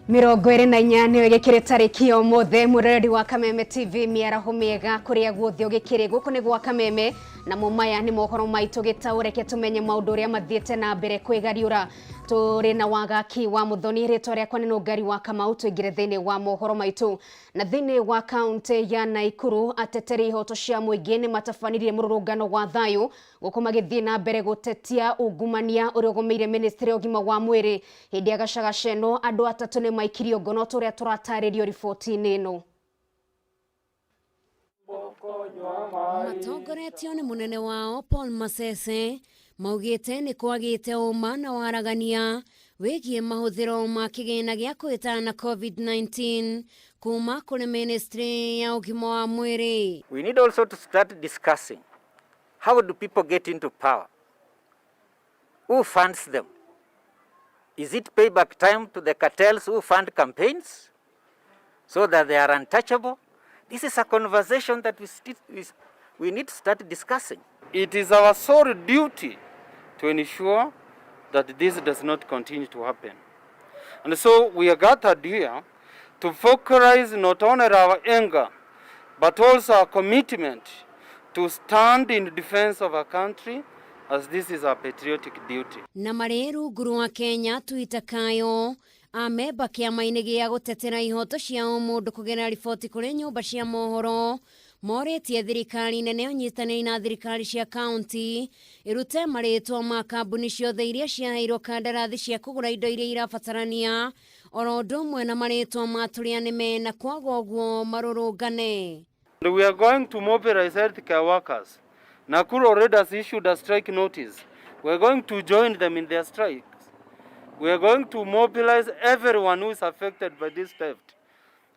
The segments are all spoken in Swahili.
Mirongo iri na inya niyo gikire tariki omothe mureri wa Kameme Tv miaraho miega kuria guothe ugikire guku ni gwa Kameme na mumaya ni mohoro maitu gitaureke tumenye maundu uria mathiete na mbere kwigariura turi na wagaki wa muthoni ritwa riakwa ni Nungari wa Kamau tuingire thiini wa mohoro maitu na thiini wa kaunti ya Naikuru ateteri ihoto cia muingi ni matabanirie mururungano wa thayu guku magithie na mbere gutetia ungumania uria ugomeire ministry ya ugima wa mwiri hindi ya gacagaceno andu atatu ni maikirio ngono turia turataririo riboti-ini ino. Matongoretio ni munene wao Paul Masese maugite ni kwagite uma na waragania wigie mahuthiro ma kigina gia kwitana COVID-19 kuma kuri ministry ya ugima wa mwiri. We need also to start discussing how do people get into power? Who funds them? Is it payback time to the cartels who fund campaigns so that they are untouchable? This is a conversation that we need to start discussing. It is our sole duty to ensure that this does not continue to happen. And so we are gathered here to focalize not only our anger, but also our commitment to stand in defense of our country, as this is our patriotic duty. Na mareru guru wa Kenya tuitakayo ameba kiama-ini gia gutetera ihoto cia mundu kugera riboti kuri nyumba cia mohoro moretie thirikari nene unyitaniri na thirikari cia county irute maritwa ma kambuni ciothe iria ciaheirwo kandarathi cia kugura indo iria irabatarania oro undu umwe na maritwa ma turianime na kwaga uguo marurungane. We are going to mobilize healthcare workers. Nakuru already has issued a strike notice. We are going to join them in their strikes. We are going to mobilize everyone who is affected by this theft.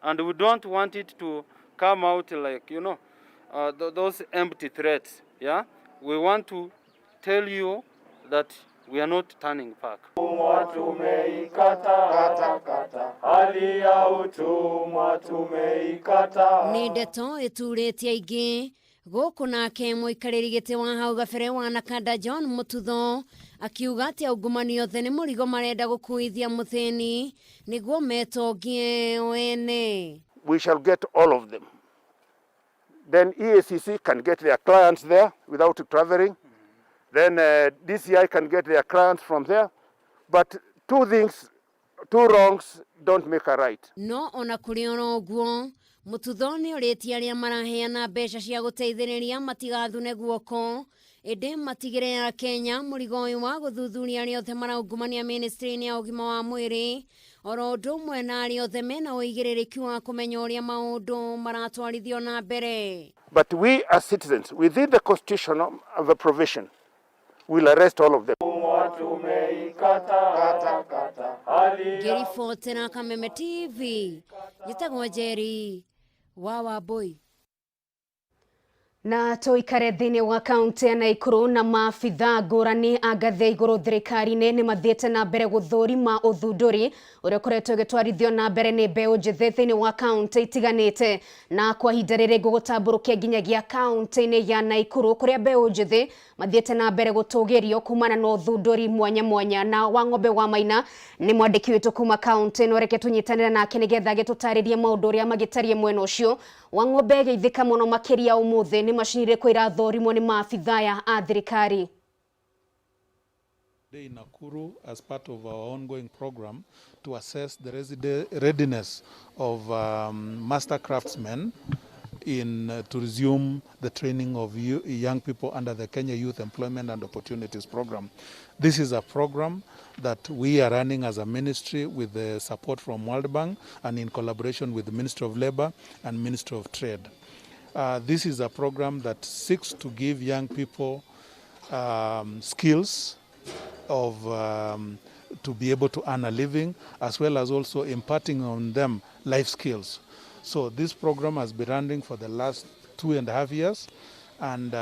And we don't want it to come out like, those empty threats. Yeah? We want to tell you that we are not turning back. Ni ndeto ituretie ingi guku nake muikariri giti wa hau gabere wa Nakanda John Mututho akiuga ati aungumani othe ni murigo marenda gukuithia muthini niguo metongie wene. We shall get all of them. Then EACC can get their clients there without traveling. Then DCI can get their clients from there. But two wrongs don't make a right. No ona kuri uguo Mututho ni uritie aria maraheana mbeca cia guteithiriria matigathune guoko ende matigire ya Kenya murigo uyu wa guthuthuria aria othe maraungumania ministry ya ugima wa mwiri oro undu umwe na aria othe mena uigiririku wa kumenya uria maundu maratwarithio na mbere. But we as citizens within the constitution of the provision will arrest all of them. Gerifoti na Kameme TV gitagwo Jerry Wawa boy. Na tuikare thiini wa kaunti ya Naikuru na maabitha ngurani a ngathĩ ya igũrũ thirikari-inĩ ni mathiĩte na mbere gũthũrima ũthundũri ũrĩa ũkoretwo ũgĩtwarithio na mbere nĩ mbeũ njĩthĩ thĩinĩ wa kaunti itiganĩte na kwa ihinda rĩrĩ gũgũtambũrũkia nginyagia kaunti-inĩ ya Naikuru kũrĩa mbeũ njĩthĩ mathiĩte na mbere gũtũgĩrio kumana na ũthundũri mwanya mwanya. Na Wang'ombe wa Maina nĩ mwandĩki witũ kuma kaunti ĩno, reke tũnyitanĩre nake nĩgetha agĩtũtarĩrie maũndũ ũrĩa magĩtariĩ mwena ũcio. Wang'ombe, geithĩka mũno makĩria ũmũthĩ nĩ macini irĩkũ irathũrimwo nĩ maabitha a thirikari? In Nakuru, as part of our ongoing program to assess the readiness of master craftsmen to resume the training of young people under the Kenya Youth Employment and Opportunities Program. This is a program that we are running as a ministry with the support from World Bank and in collaboration with the Ministry of Labor and Ministry of Trade. This is a program that seeks to give young people skills to be able to earn a living, as well as also imparting on them life skills. So this program has been running for the last 2.5 years, and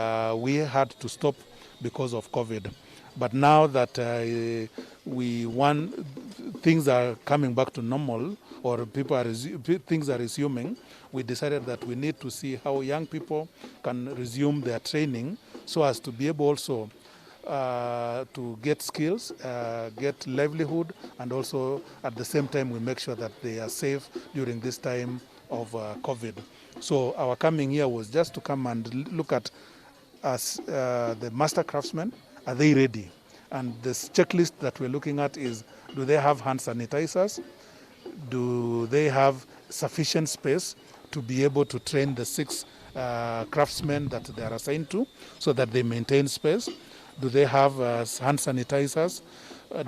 we had to stop because of COVID. But now that things are coming back to normal, or things are resuming, we decided that we need to see how young people can resume their training so as to be able also to get skills, get livelihood, and also at the same time we make sure that they are safe during this time of COVID. So our coming here was just to come and look at us, the master craftsmen, are they ready? And this checklist that we're looking at is, do they have hand sanitizers? Do they have sufficient space to be able to train the 6 craftsmen that they are assigned to so that they maintain space? Do they have hand sanitizers?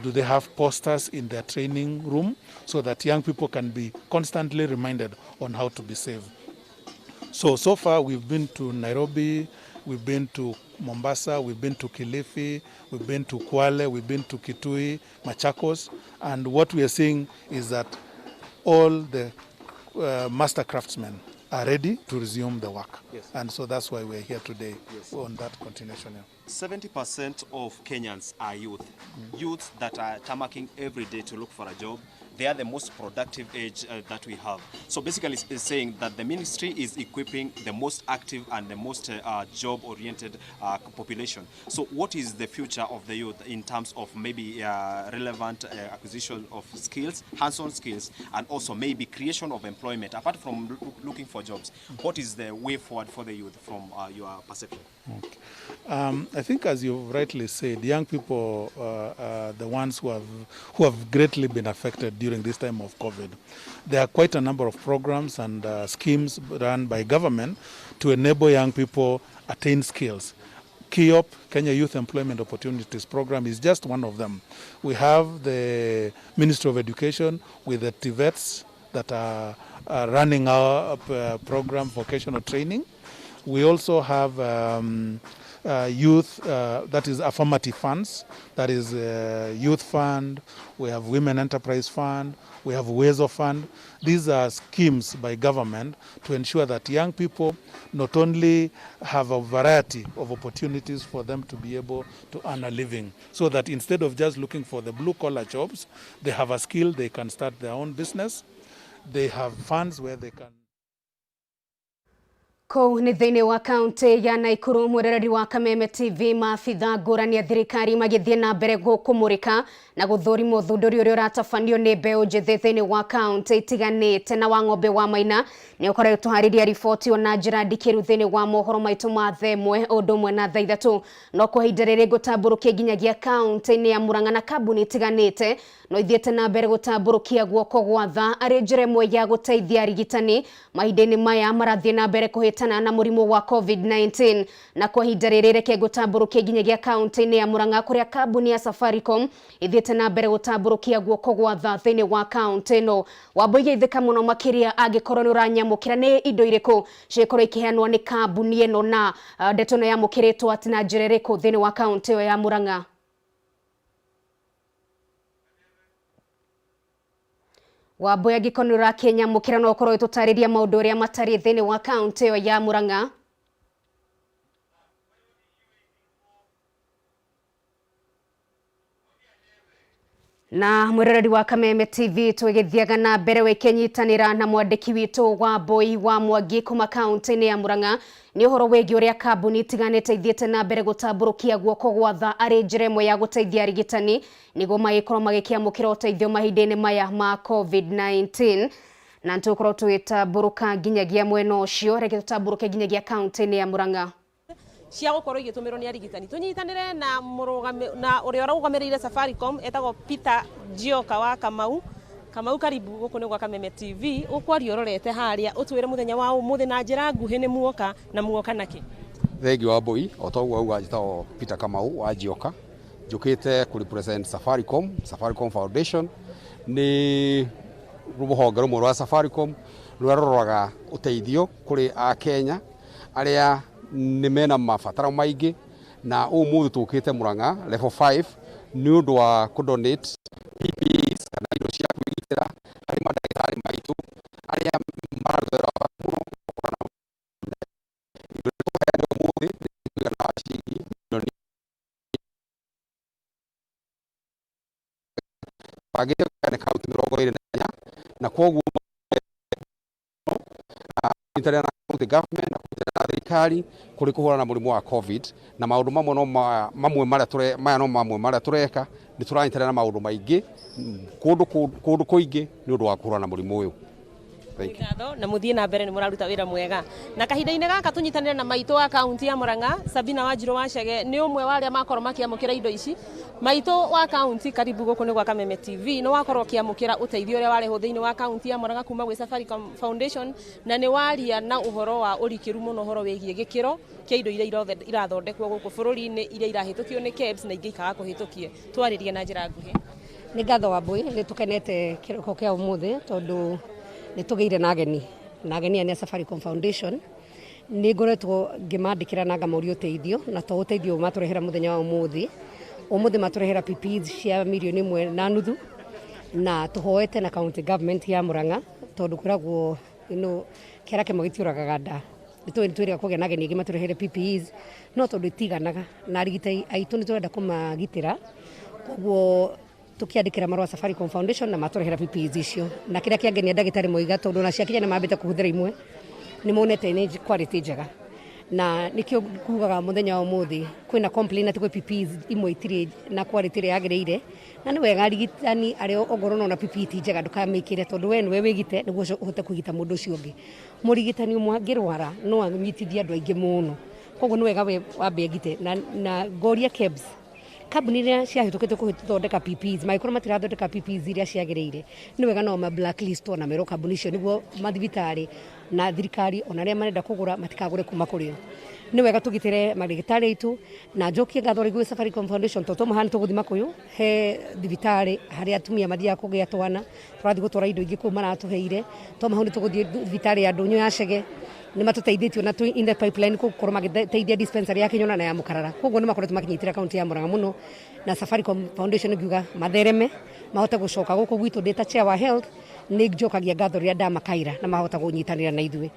Do they have posters in their training room so that young people can be constantly reminded on how to be safe? So far we've been to Nairobi, we've been to Mombasa, we've been to Kilifi, we've been to Kwale, we've been to Kitui, Machakos, and what we are seeing is that all the master craftsmen are ready to resume the work. Yes. And so that's why we're here today on that continuation. 70% of Kenyans are youth. Youths that are tamarking every day to look for a job. They are the most productive age that we have. So basically it's saying that the ministry is equipping the most active and the most job-oriented population. So what is the future of the youth in terms of maybe relevant acquisition of skills, hands-on skills, and also maybe creation of employment? Apart from looking for jobs, what is the way forward for the youth from your perception? Okay. I think, as you've rightly said, young people are the ones who have greatly been affected during this time of COVID. There are quite a number of programs and schemes run by government to enable young people attain skills. KEOP, Kenya Youth Employment Opportunities Program, is just one of them. We have the Ministry of Education with the TVETs that are running our program, vocational training. We also have youth, that is affirmative funds, that is youth fund, we have women enterprise fund, we have Uwezo fund. These are schemes by government to ensure that young people not only have a variety of opportunities for them to be able to earn a living, so that instead of just looking for the blue collar jobs, they have a skill, they can start their own business, they have funds where they can. Kou ni thĩinĩ wa kaunti ya Naikuru, mweroreri wa Kameme TV maabitha ngũrani ya thirikari magĩthiĩ na mbere kũmũrĩka na gũthũrima ũthundũri ũrĩa ũratabanio nĩ mbeũ njĩthĩ thĩinĩ wa kaunti itiganĩte. Na Wang'ombe wa Maina nĩ ũkoretwo harĩria riboti ona njĩra ndikĩru thĩinĩ wa mohoro maitũ ma thaa ĩmwe ũndũ ũmwe na thaa ithatũ. No kwa ihinda rĩrĩ gũtambũrũkia nginyagia kaunti-inĩ ya Murang'a na kambuni itiganĩte no ithiĩte na mbere gũtambũrũkia guoko gwa tha arĩ njĩra ĩmwe ya gũteithia arigitani mahinda-inĩ maya marathiĩ na mbere kũhĩtana na mũrimũ wa COVID-19. Na kwa ihinda rĩrĩ reke gũtambũrũkia nginyagia kaunti-inĩ ya Murang'a kũrĩa kambuni ya Safaricom ithiĩte na mbere gũtambũrũkia guoko gwa tha thĩinĩ wa kaunti ĩno. Wambũiga itheka mũno makĩria angĩkorwo nĩ ũranyamũkĩra nĩ indo irĩkũ cikorwo ikiheanwo nĩ kambuni ĩno na ndeto ĩno yamũkĩrĩtwo atĩ na njĩra ĩrĩkũ thĩinĩ wa kaunti ĩyo ya Murang'a. Wambũiga angĩkorwo nĩ ũrakĩnyamũkĩra no ũkorwo ũtũtarĩria maũndũ ũrĩa matariĩ thĩinĩ wa kaunti ĩyo ya Murang'a. Na mweroreri wa Kameme TV twĩgĩthiaga na mbere wĩkĩnyitanĩra na mwandĩki witũ Wambũi wa Mwangi kuma kaunti-inĩ ya Murang'a nĩ ũhoro wĩgiĩ ũrĩa kambuni itiganĩte ithiĩte na mbere gũtambũrũkia guoko gwa tha arĩ njĩra ĩmwe ya gũteithia arigitani nĩguo magĩkorwo magĩkĩamũkĩra ũteithio mahinda-inĩ maya ma COVID-19. Na tũkorwo tũgĩtambũrũka nginyagia mwena ũcio, reke tũtambũrũke nginyagia kaunti-inĩ ya Murang'a cia gukorwo igĩtũmĩrwo nĩ arigitani. Tũnyitanĩre na ũrĩa ũrũgamĩrĩire Safaricom etagwo Peter Njioka wa Kamau. Kamau, karibu gũkũ nĩ gwa Kameme TV. Ũkwaria ũrorete harĩa ũtwĩre mũthenya wa ũmũthĩ na njĩra nguhĩ nĩ muoka na muoka nakĩ? Thengi wa Mbui, o ta ũguo auga njĩtagwo Peter Kamau wa Njioka. Njũkĩte kũ represent Safaricom Foundation. Nĩ rũhonge rũmwe rwa Safaricom rũrĩa rũroraga ũteithio kũrĩ a Kenya arĩa nĩ mena mabataro maingĩ, na ũmũthĩ tũkĩte Murang'a level 5 nĩ ũndũ wa kũdonate PPEs kana indo cia kwĩgitĩra harĩ mandagĩtarĩ maitũ arĩa maratwĩra mũno gũkorwo na indo tũheane ũmũthĩ nĩ mũigana wa ciringi milioni bangĩte kũheane kaunti 24 na kwoguo internet na county government na thirikari kuri kuhura na murimu wa covid na maundu mamwe no mamwe maria tureka ni turanyitana na maundu maingi kundu kuingi ni undu wa kuhura na murimu uyu. Ngatho na muthie na mbere ni muraruta wira mwega na kahinda-ini gaka tunyitanire na maitu wa kaunti ya Murang'a. Sabina Wanjiru Wachege ni umwe wa aria makorwo makiamukira indo ici. Maitu wa kaunti, karibu guku ni gwa Kameme Tv. No wakorwo kiamukira uteithio uria wari thiini wa kaunti ya Murang'a kuma gwi Safaricom Foundation na ni waria na uhoro wa urikiru muno uhoro wigie gikiro kia indo iria irathondekwo guku bururi-ini iria irahitukio ni KEBS na ingi ikaga kuhitukie. Twaririe na njira nguhi. Ni ngatho wa mbui ni tukenete kiroko kia umuthi tondu ni tugeire na ageni ya Safaricom Foundation ni ngoretwo ngimandikira na ngamorio teithio na to uteithio maturehera muthenya wa umuthi maturehera PPEs cia milioni 1.5 na tuhoete na county government ya Murang'a tondu kuragwo kera ke magitiuraga nda nitwira kugia na ageni maturehera PPEs no tondu itiganaga na arigitai aitu ni turenda kumagitira koguo tukiandikira marua Safaricom Foundation na maturehera PPEs icio na kiria kiangenia ndagitari moiga tondu na ciakinya na mambite kuhuthira imwe ni monete ni quality njega na nikio kugaga muthenya wa umuthi kwina complaint ati kwi PPEs imwe itiri na quality ria yagireire na ni wega arigitani ario ongorwo na PPE njega ndukamikire tondu we niwe wigite niguo uhote kugita mundu ucio ungi. Murigitani umwe angirwara no anyitithia andu aingi muno koguo ni wega we wambe gite na goria KEBS kabuni iria ciahitukite kuthondeka PPEs maikorwo matirathondeka PPEs iria ciagireire ni wega no ma blacklist ona mero kabuni icio niguo mathibitari na thirikari ona aria marenda kugura matikagure kuma kurio. Ni wega tugitire marigitari aitu na njokie ngatho rigwe Safaricom Foundation toto mahani tuguthima kuyu he thibitari haria atumia mathia kugia twana turathi gutwara indo ingi kuma maratuheire to mahuni tuguthie thibitari ya Ndunyu ya Chege ni matuteithitio na in the pipeline kukorwo magiteithia dispensary ya Kinyona na ya Mukarara koguo ni makoretwo makinyitira kaunti ya Murang'a muno na Safaricom Foundation ngiuga mathereme mahote gucoka guku gwitu data chair wa health ni njokagia ngatho ria ndamakaira na mahota kunyitanira na ithuĩ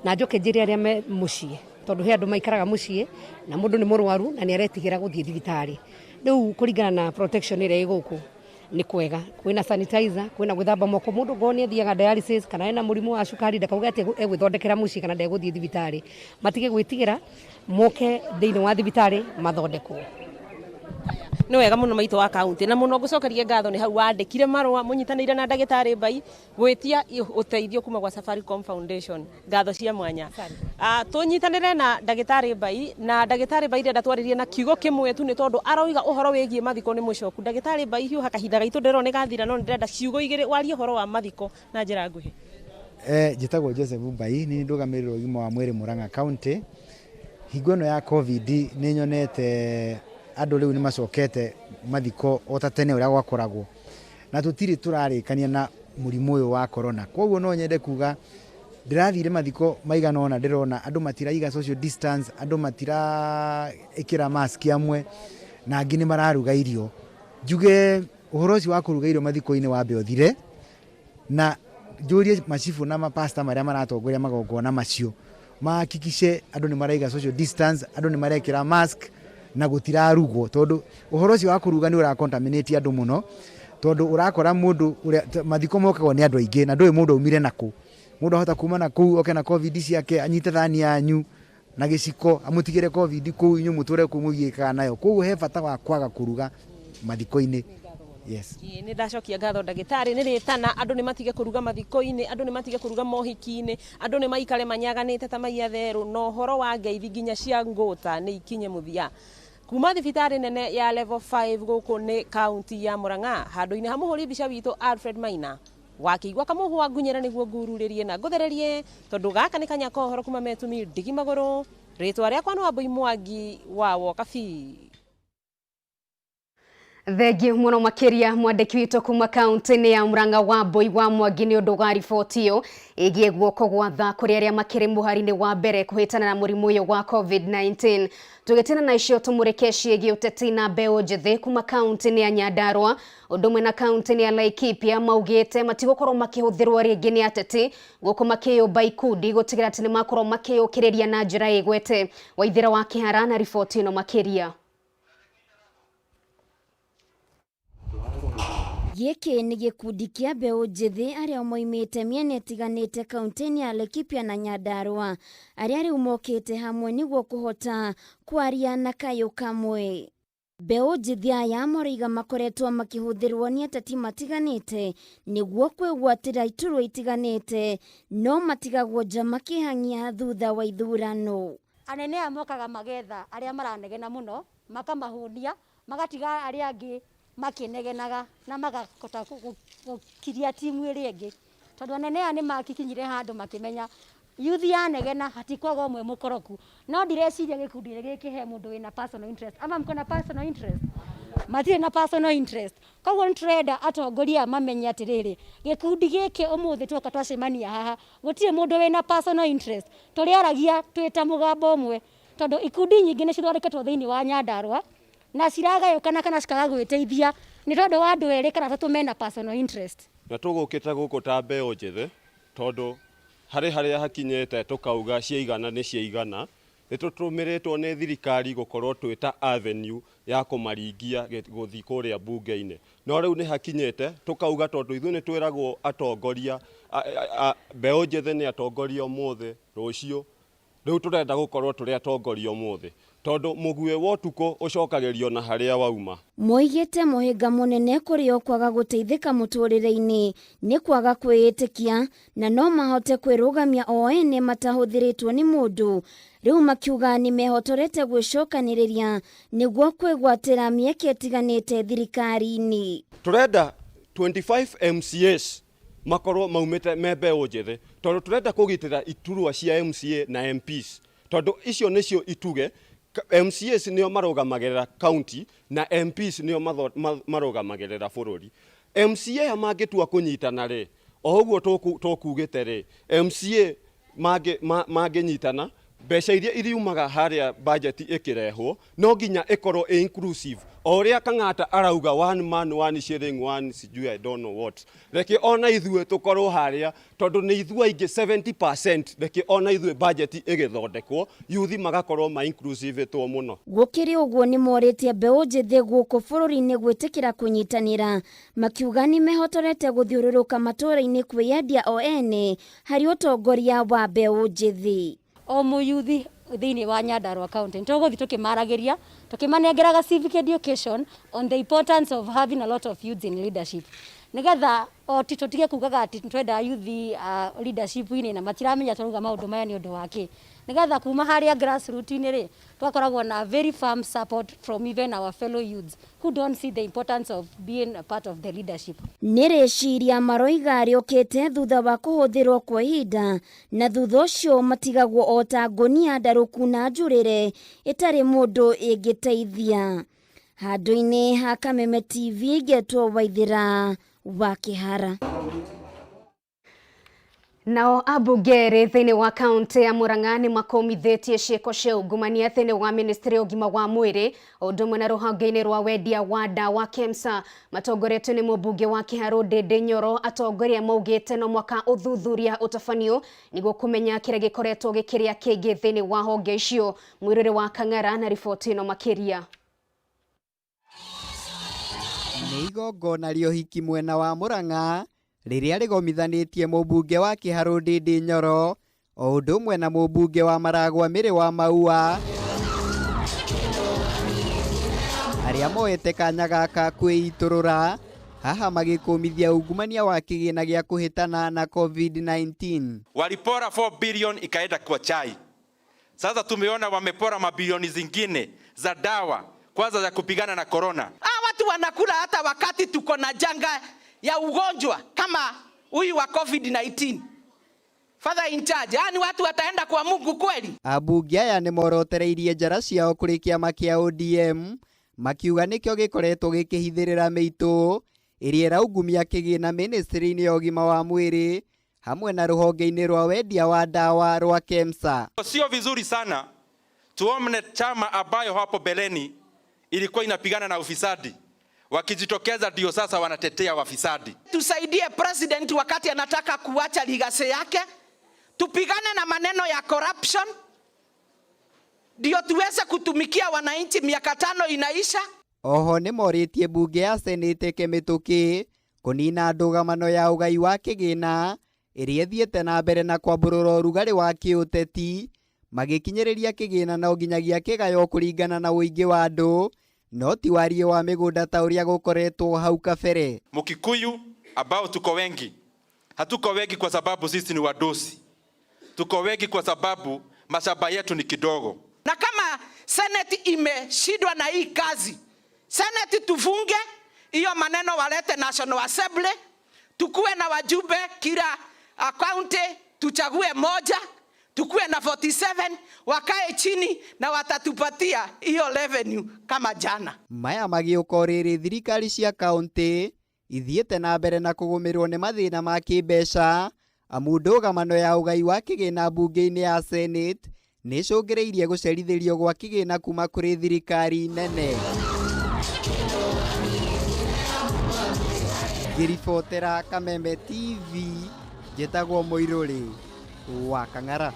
na njoke njĩre aria me mucii tondu he andu maikaraga mucii na mundu ni murwaru na ni aretigira guthie thibitari riu kuringana na protection iria iguku ni kwega kwina sanitizer kwina gwithamba moko mundu ngoni athiaga dialysis kana ena murimu wa cukari ndakauga ati egwithondekera mucii kana ndeguthie thibitari matige gwitigira moke thiini wa thibitari mathondekwo. Ni wega muno maitu wa kaunti na muno ngucokeria ngatho ni hau wandikire marua munyitanire na ndagitari Mbai gwitia uteithio kuma gwa Safaricom Foundation. Ngatho cia mwanya tunyitanire na ndagitari Mbai na ndagitari Mbai ndenda twaririe na kiugo kimwe tu ni tondu aroiga uhoro wigie mathiko ni mucoku. Ndagitari Mbai hiu hakahinda gaitu ndirone gathira no ndenda ciugo igire warie uhoro wa mathiko na njira nguhi. Jitagwo Joseph Mbai ni ndugamiriro ugima wa mwiri Murang'a County. Hingo ino ya covid ni nyonete andu riu ni macokete mathiko otatene uria gwakoragwo na tutiri turarikania na murimu uyu wa corona koguo no nyende kuga ndirathire mathiko maigana ona ndirona andu matiraiga social distance andu matira ikira mask amwe na angĩ nĩ mararuga irio njuge uhoro ucio wa kuruga irio mathiko-inĩ wambe uthire na njurie macibu na mapasta maria maratongoria magongona macio mahakikishe andu nĩ maraiga social distance andu nĩ marekĩra mask na gutirarugwo tondu uhoro ucio wa kuruga ni ura contaminate andu muno tondu urakora mundu mathiko mokagwo ni andu aingi na ndui mundu umire naku mundu ahota kuma na kuu oke na covid ciake anyite thani yanyu na giciko amutigire covid kuu inyu muture kumugiika nayo koguo he bata wa kwaga kuruga mathiko-ini. Yes. Ni ndacokia ngatho ndagitari ni ritana andu ni matige kuruga mathiko-ini andu ni matige kuruga mohiki-ini andu ni maikare manyaganite ta maiya theru no horo wa ngeithi nginya cia nguta ni ikinye muthia kuma thibitari nene ya level 5 guku ni kaunti ya Murang'a handu-ini ha muhuri mbica witu Alfred Maina wakiigwa kamuhwa ngunyera niguo ngururirie na nguthererie tondu gaka ni kanyako horo kuma metumi ndigi maguru ritwa riakwa no Wambui Mwangi wa Wokabi. Thegi muno makiria mwandiki witu kuma kaunti-ini ya Murang'a Wambui wa Mwangi ni undu wa riboti iyo igie guoko gwa tha kuri aria makiri muhari-ini wa mbere kuhitana na murimu uyu wa COVID-19 tugitina na icio tumurekeshie igie uteti na mbeu njithi kuma kaunti-ini ya Nyandarua undumwe na kaunti-ini ya Laikipia maugite matigukorwo makihuthirwo ringi ni ateti guku makiyumba ikundi gutigira ati ni makorwo makiyukiriria na njira igwete. Waithira wa Kihara na riboti ino makiria. Gĩkĩ nĩ gĩkundi kĩa mbeũ njĩthĩ arĩa moimĩte mĩena ĩtiganĩte kaunti-inĩ ya Laikipia na Nyandarua, arĩa rĩu mokĩte hamwe nĩguo kũhota kwaria na kayũ kamwe. Mbeũ njĩthĩ aya moiga makoretwo makĩhũthĩrwo nĩ ateti matiganĩte nĩguo kwĩgwatĩra iturwa itiganĩte, no matigagwo nja makĩhang'ia thutha wa ithurano. Anene aya mokaga magetha arĩa maranegena mũno, makamahũnia, magatiga arĩa angĩ makĩnegenaga na magakota gũkiria timu ĩrĩa ĩngĩ. Tondũ anene aya nĩ makikinyire handũ makĩmenya youth yanegena hatikwaga ũmwe mũkoroku. No ndireciria gĩkundi gĩkĩ he mũndũ wĩna personal interest. Ama mko na personal interest? Matirĩ na personal interest. Koguo nĩtũrenda atongoria mamenye atĩrĩrĩ, gĩkundi gĩkĩ ũmũthĩ twoka twacemania haha, gũtirĩ mũndũ wĩna personal interest. Tũrĩaragia twĩta mũgambo ũmwe. Tondũ ikundi nyingĩ nĩ cithondeketwo thĩinĩ wa Nyandarua na ciragayũkana kana cikaga gwĩteithia nĩ tondũ wa andũ erĩ kana atatũ mena personal interest. Na tũgũkĩte gũkũ ta mbeũ njĩthĩ tondũ harĩa hakinyĩte tũkauga ciaigana nĩ ciaigana, nĩtũtũmĩrĩtwo nĩ thirikari gũkorwo twĩta avenue ya kũmaringia gũthiĩ kũrĩa bunge-inĩ. No rĩu nĩ hakinyĩte tũkauga tondũ ithuĩ nĩ twĩragwo atongoria mbeũ njĩthĩ nĩ atongoria ũmũthĩ rũciũ, rĩu tũrenda gũkorwo tũrĩ atongoria ũmũthĩ tondũ mũguĩ wa ũtukũ ũcokagĩrio na harĩa wauma. Moigĩte mũhĩnga mũnene kũrĩ o kwaga gũteithĩka mũtũrĩre-inĩ nĩ kwaga kwĩĩtĩkia na no mahote kwĩrũgamia o ene matahũthĩrĩtwo nĩ mũndũ. Rĩu makiuga nĩ mehotorete gwĩcokanĩrĩria nĩguo kwĩgwatĩra mĩeke ĩtiganĩte thirikari-inĩ. Tũrenda 25 MCAs makorwo maumĩte me mbeũ njĩthĩ tondũ tũrenda kũgitĩra iturwa cia MCA na MPs tondũ icio nĩcio ituge. MCAs nĩo marũgamagĩrĩra county na MPs nĩo marũgamagĩrĩra bũrũri. MCA mangĩtua kũnyitana rĩ, o ũguo tũkugĩte rĩ, MCA mangĩnyitana, mbeca iria iriumaga harĩa budget ĩkĩrehwo no nginya ĩkorwo inclusive. O ũrĩa Kang'ata arauga one man one shilling one sijui I don't know what. Reke ona ithuĩ tũkorwo harĩa tondũ nĩ ithuĩ aingĩ 70%. Reke ona ithuĩ budget ĩgĩthondekwo youth magakorwo ma inclusive two mũno. Gũkĩrĩ ũguo nĩ morĩtie mbeũ njĩthĩ gũkũ bũrũri-inĩ gwĩtĩkĩra kũnyitanĩra, makiuga nĩ mehotorete gũthiũrũrũka matũũra-inĩ kwĩyendia o ene harĩ ũtongoria wa mbeũ njĩthĩ. O mũyuthi thĩinĩ wa Nyandarua County tũgũthiĩ tũkĩmaragĩria, tũkĩmanengeraga civic education on the importance of having a lot of youths in leadership. Nĩgetha o tũtige kugaga atĩ twenda youth leadership-inĩ na matiramenya tũruga maũndũ maya nĩ ũndũ wake. Nĩgetha kuma harĩa grassroots-inĩ rĩ, twakoragwo na very firm support from even our fellow youths who don't see the importance of being a part of the leadership. Nĩ rĩciria maroiga rĩũkĩte thutha wa kũhũthĩrwo kwa ihinda na thutha ũcio matigagwo o ta ngũnia ndarũku na njũrĩre ĩtarĩ mũndũ ĩngĩteithia. Handũ-inĩ ha Kameme TV ngetwo Waithĩra wa Kĩhara. Nao ambunge thĩinĩ wa kaunti ya Murang'a nĩ makomithĩtie ciĩko cia ungumania thĩinĩ wa ministry ũgima wa mwĩrĩ o ũndũ ũmwe na rũhonge-inĩ rwa wendia wa ndawa KEMSA. Matongoretio nĩ mũmbunge wa Kĩharũ Ndĩndĩ Nyoro. Atongoria maugĩte no mwaka ũthuthuria ũtabanio nĩguo kũmenya kĩrĩa gĩkoretwo gĩkĩrĩa kĩingĩ thĩinĩ wa honge icio. Mwĩrĩre wa Kang'ara na riboti ĩno makĩria. Nĩ igongona rĩa ũhiki mwena wa Murang'a rĩrĩa rĩgomithanĩtie mũmbunge wa Kĩharũ Ndĩndĩ Nyoro o ũndũ ũmwe na mũmbunge wa Maragwa Mĩrĩ wa Maua, arĩa moete kanya gaka kwĩitũrũra haha magĩkũmithia ungumania wa kĩgĩna gĩa kũhĩtana na COVID-19. Walipora 4 billion ikaenda kwa chai. Sasa tumeona wamepora mabilioni zingine za dawa kwanza za kupigana na corona. Watu wanakula hata wakati tuko na janga ya ugonjwa kama huyu wa COVID-19. Father in charge, yani watu wataenda kwa Mungu kweli? Ambunge aya nĩ morotereirie njara ciao kũrĩ kĩama kĩa ODM makiuga nĩkĩo gĩkoretwo gĩkĩhithĩrĩra mĩitũ ĩrĩa ĩraungumia kĩgĩna ministry-inĩ ya ũgima wa mwĩrĩ hamwe na rũhonge-inĩ rwa wendia wa ndawa rwa KEMSA. Sio vizuri sana tuomne chama ambayo hapo beleni ilikuwa inapigana na ufisadi wakijitokeza ndio sasa wanatetea wafisadi. Tusaidie president wakati anataka kuacha ligase yake, tupigane na maneno ya corruption ndio tuweze kutumikia wananchi miaka 5 inaisha. Oho nĩ morĩtie bunge ya Senate Kĩmĩtũkĩ kunina ndugamano ya ugai wa kigina iria thiete na mbere na kwamburura urugari wa kiuteti magikinyiriria kigina na nginyagia kigayo kuringana na uingi wa andu no ti warie wa migunda ta uria gukoretwo hau kabere. Mukikuyu ambao tuko wengi, hatuko wengi kwa sababu sisi ni wadosi, tuko wengi kwa sababu mashamba yetu ni kidogo. Na kama Senate imeshindwa na hii kazi, Senate tufunge hiyo maneno, walete National Assembly, tukue na wajumbe kila kaunti, tuchague moja, tukue na 47, wakae chini na watatupatia hiyo revenue kama jana. Maya magiuko riri thirikari cia kaunti ithiete na mbere na kugumirwo ni mathina ma kimbeca amu ndugamano ya ugai wa kigina bunge-ini ya Senate nicungireirie gucerithirio gwa kigina kuma kuri thirikari nene. Ngiribotera Kameme TV, njĩtagwo Mũirũrĩ wa Kang'ara.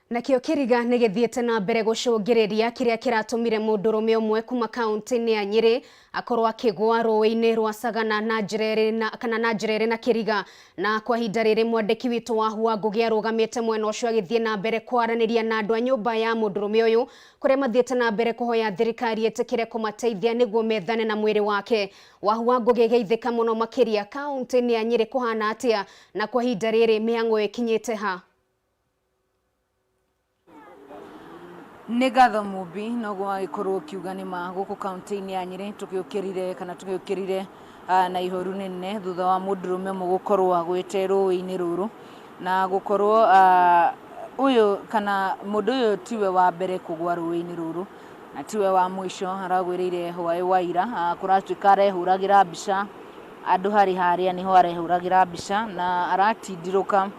Nakio kiriga nigithiete na mbere gucungiriria kiria kiratumire mundurume umwe kuma kaunti-ini ya Nyeri akorwo akigwa rũĩ-inĩ rwa Sagana na njĩra na kiriga, na kwa ihinda rĩrĩ mwandĩki witũ wa Hua Ngugi arũgamĩte mwena ũcio agĩthiĩ na mbere kwaranĩria na andũ a nyũmba ya mundurume ũyũ kuria mathiĩte na mbere kuhoya thirikari ĩtĩkĩre kũmateithia nĩguo methane na mwĩrĩ wake. wa Hua Ngugi geithĩka mũno makĩria kaunti-ini ya Nyeri kuhana atĩa na kwa ihinda rĩrĩ mĩhang'o ĩkinyĩte ha? Nĩ ngatho Mumbi noguo agĩkorwo kiuga nĩ ma gũkũ kaunti-inĩ ya Nyeri tũgĩũkĩrire na ihoru nene thutha wa mũndũrũme ũmwe gũkorwo agwĩte rũĩ-inĩ rũrũ na gũkorwo ũyũ kana mũndũ ũyũ tiwe wa mbere kũgwa rũĩ-inĩ rũrũ na tiwe wa mũico aragwĩrĩire hwaĩ wa ira. Kũratuĩka arehũragĩra mbica andũ harĩa niho arehũragĩra mbica na aratindirũka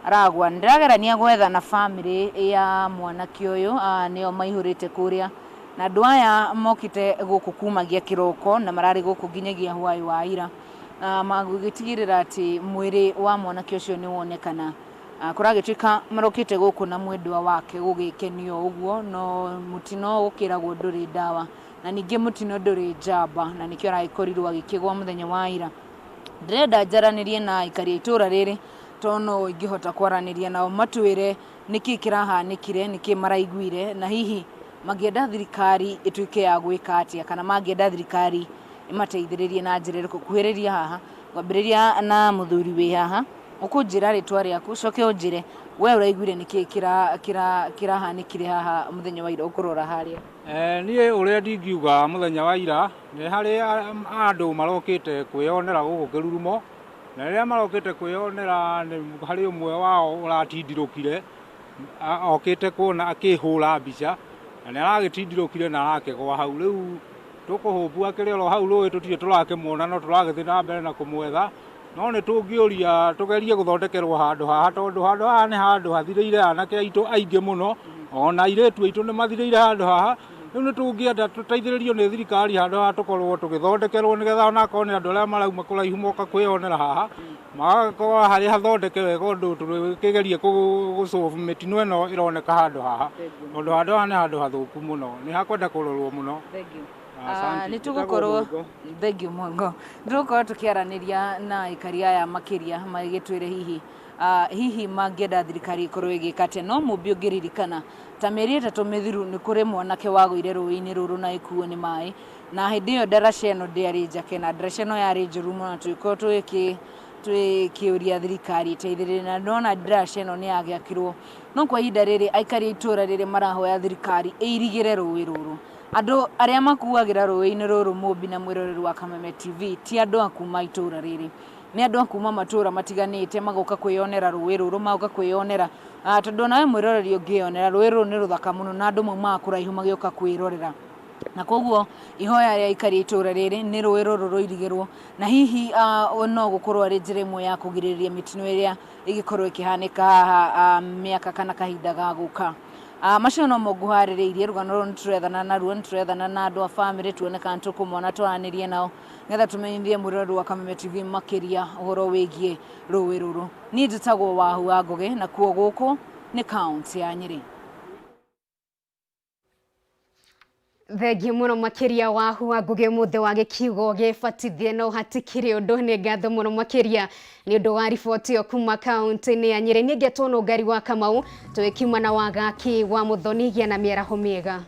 aragwa. Ndĩragerania gwetha na family ya mwanake ũyũ nĩo maihũrĩte kũrĩa na andũ aya mokite gũkũ kumagia kĩroko na mararĩ gũkũ nginyagia hwaĩ wa ira magĩtigĩrĩra atĩ mwĩrĩ wa mwanake ũcio nĩ wonekana. Kũragĩtuĩka marokĩte gũkũ na mwendwa wake gũgĩkenio ũguo, no mũtino gũkĩragwo ndũrĩ ndawa na ningĩ mũtino ndũrĩ njamba na nĩkĩo aragĩkorirwo agĩkĩgwa mũthenya wa ira. Ndĩrenda njaranĩrie na aikari a itũra rĩrĩ tono ingĩhota kwaranĩria nao matwĩre nĩkĩ kĩrahanĩkire, nĩkĩ maraiguire na hihi mangĩenda thirikari ĩtuĩke ya gwĩka atĩa kana mangĩenda thirikari ĩmateithĩrĩrie na njĩra ĩrĩkũ. Kuhĩrĩria haha ngwambĩrĩria na mũthuri wĩ haha, ũkũnjĩra rĩtwa rĩaku ũcoke ũnjĩre we ũraiguire nĩkĩ kĩrahanĩkire haha mũthenya wa ira ũkũrora harĩa? Niĩ ũrĩa ndingiuga mũthenya wa ira nĩ harĩ andũ marokĩte kwĩyonera gũkũ kĩrurumo, na rĩrĩa marokĩte kwĩyonera nĩ harĩ ũmwe wao ũratindirũkire okĩte kuona akĩhũra mbica na nĩ aragĩtindirũkire na arakĩgwa hau. Rĩu tũkũhũmbu akĩrĩ oro hau rũĩ tũtirĩ tũrakĩmuona no tũragĩthiĩ na mbere na kũmwetha, no nĩ tũngĩũria tũgerie gũthondekerwo handũ haha tondũ handũ haha nĩ handũ hathirĩire anake aitũ aingĩ mũno, ona airĩtu aitũ nĩ mathirĩire handũ haha. Rĩu nĩ tũngĩenda tũteithĩrĩrio nĩ thirikari handũ haha tũkorwo tũgĩthondekerwo nĩgetha ona akorwo nĩ andũ arĩa marauma kũraihu moka kwĩyonera haha magakorwo harĩ hathondeke wega ũndũ tũkĩgerie gũsolve mĩtino ĩno ĩroneka handũ haha, tondũ handũ haha nĩ handũ hathũku mũno, nĩ hakwenda kũrorwo mũno. Nĩ tũgũkorwo thengiũ Mongo, nĩ tũgũkorwo tũkĩaranĩria na aikari aya makĩria magĩtwĩre hihi mangĩenda thirikari ĩkorwo ĩgĩka atĩa. No Mũmbi ũngĩririkana ta mĩeri 3 mĩthiru nĩ kũrĩ mwanake wagũire rũĩ-inĩ rũrũ na ĩkuo nĩ maĩ, na hĩndĩ ĩyo ndaraca ĩno ndĩarĩ njake na ndaraca ĩno yarĩ njũru mũno na tũgĩkorwo twĩkĩũria thirikari ĩteithĩrĩrie na ndona ndaraca ĩno nĩ yagĩakirwo. No kwa ihinda rĩrĩ aikari a itũra rĩrĩ marahoya thirikari ĩirigĩre rũĩ rũrũ. Andũ arĩa makuagĩra rũĩ-inĩ rũrũ Mũmbi na mwĩroreri wa Kameme TV ti andũ a kuma itũra rĩrĩ, nĩ andũ a kuma matũra matiganĩte magoka kwĩyonera rũĩ rũrũ, magoka kwĩyonera tondũ onawe mwĩroreri ũngĩyonera rũĩ rũrũ nĩ rũthaka mũno na andũ maumaga kũraihu magĩũka kwĩrorera. Na koguo ihoya rĩa aikari itũra rĩrĩ nĩ rũĩ rũrũ rũirigĩrwo na hihi no gũkorwo arĩ njĩra ĩmwe ya kũgirĩrĩria mĩtino ĩrĩa ĩgĩkorwo ĩkĩhanĩka haha mĩaka kana kahinda ga gũka. Macio no mo ngũharĩrĩirie, rũgano rũrũ nĩ tũrethana naruo, nĩ tũrethana na andũ a bamĩrĩ tuone kana tũkũmona twaranĩrie nao nĩgetha tũmenyithie mwĩroreri wa Kameme TV makĩria ũhoro wĩgiĩ rũĩ rũrũ. Niĩ njĩtagwo wa Hua Ngugi na kuo gũkũ nĩ kaunti ya Nyeri. Thegi muno makiria wa huwa ngugi muthe wa gikiugo gibatithie no hatikire undu ni ngatho muno makiria ni undu wa riboti yo kuma kaunti-ini ya Nyeri. Ni ngetwo no ngari wa Kamau tuikiuma na wagaki wa muthoni gia na mieraho miega.